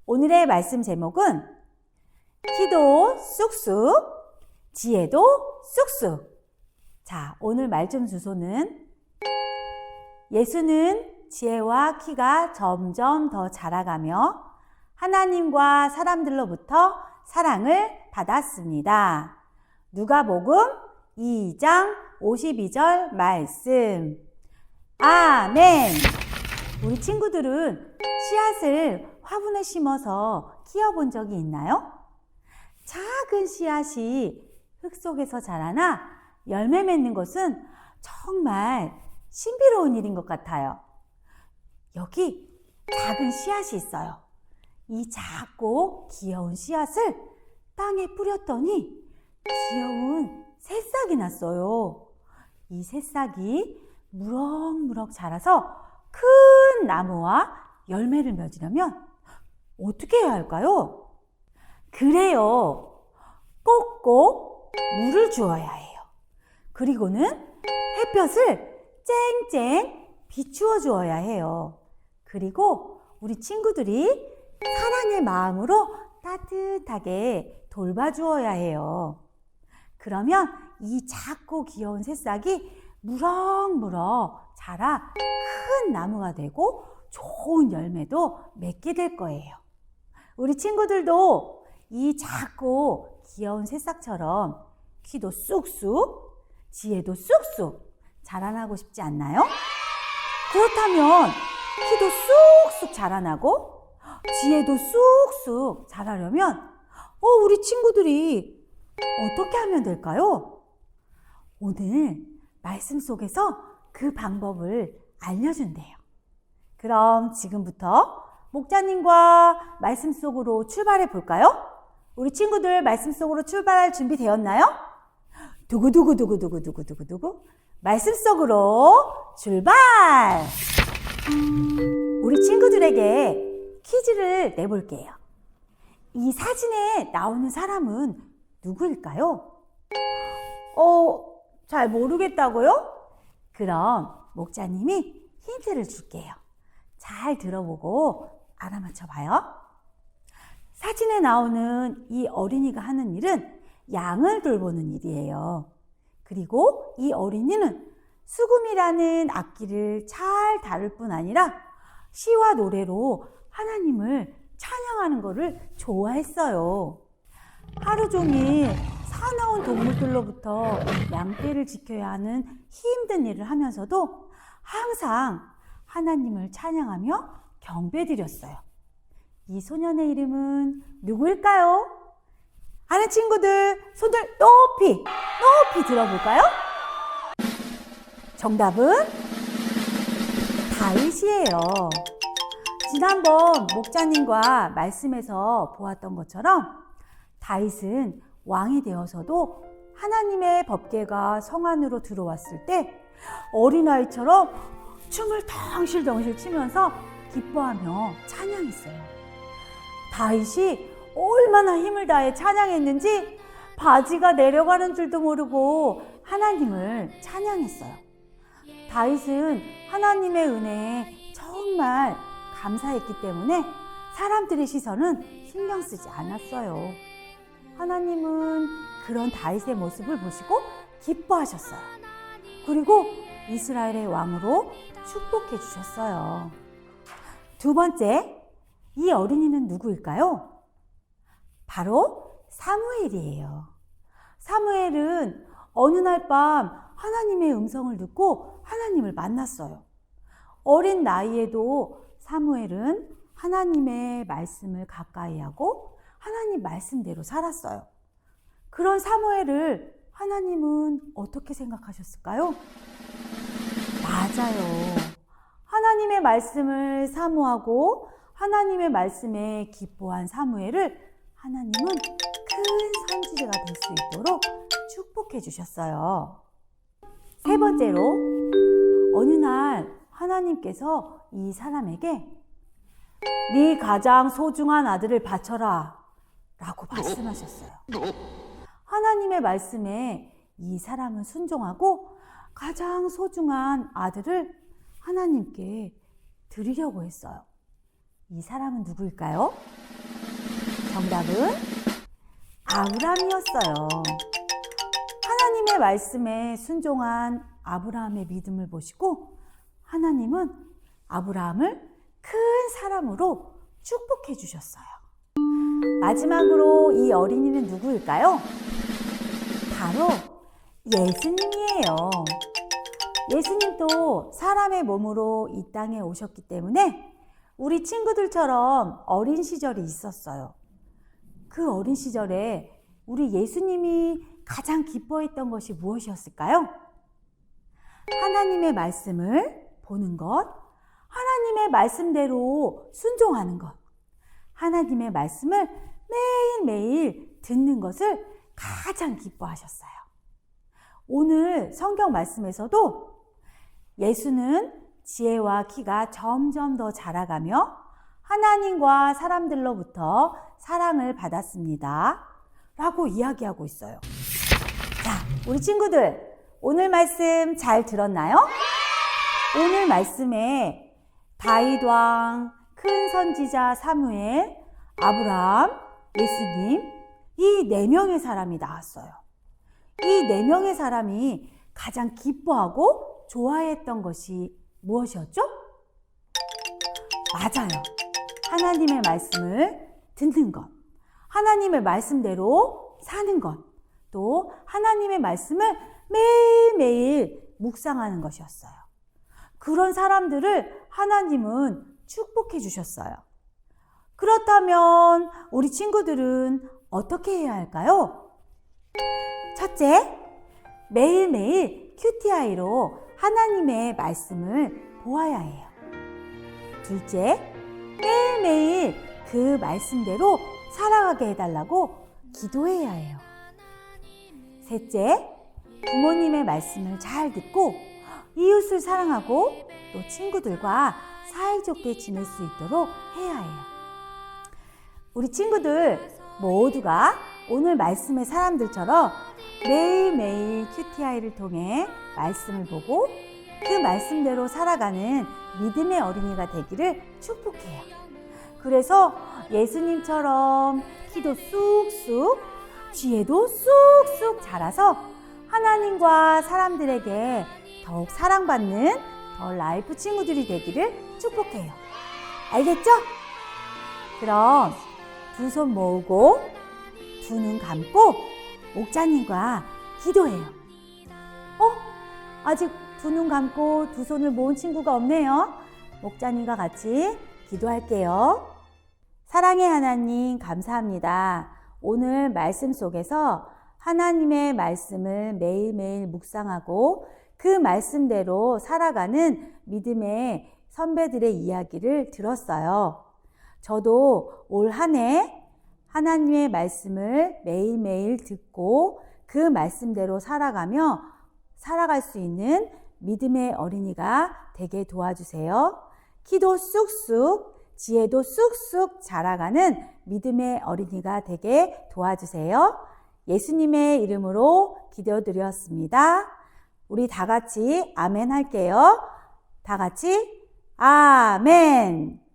오늘의 말씀 제목은 키도 쑥쑥, 지혜도 쑥쑥. 자, 오늘 말씀 주소는 예수는 지혜와 키가 점점 더 자라가며 하나님과 사람들로부터 사랑을 받았습니다. 누가복음 2장 52절 말씀. 아멘. 우리 친구들은 씨앗을 화분에 심어서 키워본 적이 있나요? 작은 씨앗이 흙 속에서 자라나 열매 맺는 것은 정말 신비로운 일인 것 같아요. 여기 작은 씨앗이 있어요. 이 작고 귀여운 씨앗을 땅에 뿌렸더니 귀여운 새싹이 났어요. 이 새싹이 무럭무럭 자라서 큰 나무와 열매를 맺으려면 어떻게 해야 할까요? 그래요. 꼭꼭 물을 주어야 해요. 그리고는 햇볕을 쨍쨍 비추어 주어야 해요. 그리고 우리 친구들이 사랑의 마음으로 따뜻하게 돌봐주어야 해요. 그러면 이 작고 귀여운 새싹이 무럭무럭 자라 큰 나무가 되고 좋은 열매도 맺게 될 거예요. 우리 친구들도 이 작고 귀여운 새싹처럼 키도 쑥쑥, 지혜도 쑥쑥 자라나고 싶지 않나요? 그렇다면 키도 쑥쑥 자라나고 지혜도 쑥쑥 자라려면 우리 친구들이 어떻게 하면 될까요? 오늘 말씀 속에서 그 방법을 알려준대요. 그럼 지금부터 목자님과 말씀 속으로 출발해 볼까요? 우리 친구들 말씀 속으로 출발할 준비 되었나요? 두구두구두구두구두구두구 말씀 속으로 출발! 우리 친구들에게 퀴즈를 내볼게요. 이 사진에 나오는 사람은 누구일까요? 잘 모르겠다고요? 그럼 목자님이 힌트를 줄게요. 잘 들어보고 알아맞혀 봐요. 사진에 나오는 이 어린이가 하는 일은 양을 돌보는 일이에요. 그리고 이 어린이는 수금이라는 악기를 잘 다룰 뿐 아니라 시와 노래로 하나님을 찬양하는 것을 좋아했어요. 하루 종일 사나운 동물들로부터 양떼를 지켜야 하는 힘든 일을 하면서도 항상 하나님을 찬양하며 경배드렸어요. 이 소년의 이름은 누구일까요? 아는 친구들 손들 높이 들어볼까요? 정답은 다윗이에요. 지난번 목자님과 말씀에서 보았던 것처럼 다윗은 왕이 되어서도 하나님의 법궤가 성 안으로 들어왔을 때 어린아이처럼 춤을 덩실덩실 추면서 기뻐하며 찬양했어요. 다윗이 얼마나 힘을 다해 찬양했는지 바지가 내려가는 줄도 모르고 하나님을 찬양했어요. 다윗은 하나님의 은혜에 정말 감사했기 때문에 사람들의 시선은 신경 쓰지 않았어요. 하나님은 그런 다윗의 모습을 보시고 기뻐하셨어요. 그리고 이스라엘의 왕으로 축복해 주셨어요. 두 번째, 이 어린이는 누구일까요? 바로 사무엘이에요. 사무엘은 어느 날 밤 하나님의 음성을 듣고 하나님을 만났어요. 어린 나이에도 사무엘은 하나님의 말씀을 가까이 하고 하나님 말씀대로 살았어요. 그런 사무엘을 하나님은 어떻게 생각하셨을까요? 맞아요. 하나님의 말씀을 사모하고 하나님의 말씀에 기뻐한 사무엘을 하나님은 큰 선지자가 될 수 있도록 축복해 주셨어요. 세 번째로, 어느 날 하나님께서 이 사람에게 네 가장 소중한 아들을 바쳐라 라고 말씀하셨어요. 하나님의 말씀에 이 사람은 순종하고 가장 소중한 아들을 하나님께 드리려고 했어요. 이 사람은 누구일까요? 정답은 아브라함이었어요. 하나님의 말씀에 순종한 아브라함의 믿음을 보시고 하나님은 아브라함을 큰 사람으로 축복해 주셨어요. 마지막으로 이 어린이는 누구일까요? 바로 예수님이에요. 예수님도 사람의 몸으로 이 땅에 오셨기 때문에 우리 친구들처럼 어린 시절이 있었어요. 그 어린 시절에 우리 예수님이 가장 기뻐했던 것이 무엇이었을까요? 하나님의 말씀을 보는 것, 하나님의 말씀대로 순종하는 것, 하나님의 말씀을 매일매일 듣는 것을 가장 기뻐하셨어요. 오늘 성경 말씀에서도 예수는 지혜와 키가 점점 더 자라가며 하나님과 사람들로부터 사랑을 받았습니다. 라고 이야기하고 있어요. 자, 우리 친구들, 오늘 말씀 잘 들었나요? 오늘 말씀에 다윗 왕, 큰 선지자 사무엘, 아브라함, 예수님, 이 4명의 사람이 나왔어요. 이 4명의 사람이 가장 기뻐하고 좋아했던 것이 무엇이었죠? 맞아요. 하나님의 말씀을 듣는 것, 하나님의 말씀대로 사는 것, 또 하나님의 말씀을 매일매일 묵상하는 것이었어요. 그런 사람들을 하나님은 축복해 주셨어요. 그렇다면 우리 친구들은 어떻게 해야 할까요? 첫째, 매일매일 QTI로 하나님의 말씀을 보아야 해요. 둘째, 매일매일 그 말씀대로 살아가게 해달라고 기도해야 해요. 셋째, 부모님의 말씀을 잘 듣고 이웃을 사랑하고 또 친구들과 사이좋게 지낼 수 있도록 해야 해요. 우리 친구들 모두가 오늘 말씀의 사람들처럼 매일매일 QTI를 통해 말씀을 보고 그 말씀대로 살아가는 믿음의 어린이가 되기를 축복해요. 그래서 예수님처럼 키도 쑥쑥, 지혜도 쑥쑥 자라서 하나님과 사람들에게 더욱 사랑받는 더 라이프 친구들이 되기를 축복해요. 알겠죠? 그럼 두 손 모으고 두 눈 감고 목자님과 기도해요. 아직 두 눈 감고 두 손을 모은 친구가 없네요. 목자님과 같이 기도할게요. 사랑의 하나님, 감사합니다. 오늘 말씀 속에서 하나님의 말씀을 매일매일 묵상하고 그 말씀대로 살아가는 믿음의 선배들의 이야기를 들었어요. 저도 올 한 해 하나님의 말씀을 매일매일 듣고 그 말씀대로 살아가며 살아갈 수 있는 믿음의 어린이가 되게 도와주세요. 키도 쑥쑥, 지혜도 쑥쑥 자라가는 믿음의 어린이가 되게 도와주세요. 예수님의 이름으로 기도드렸습니다. 우리 다 같이 아멘 할게요. 다 같이 아멘.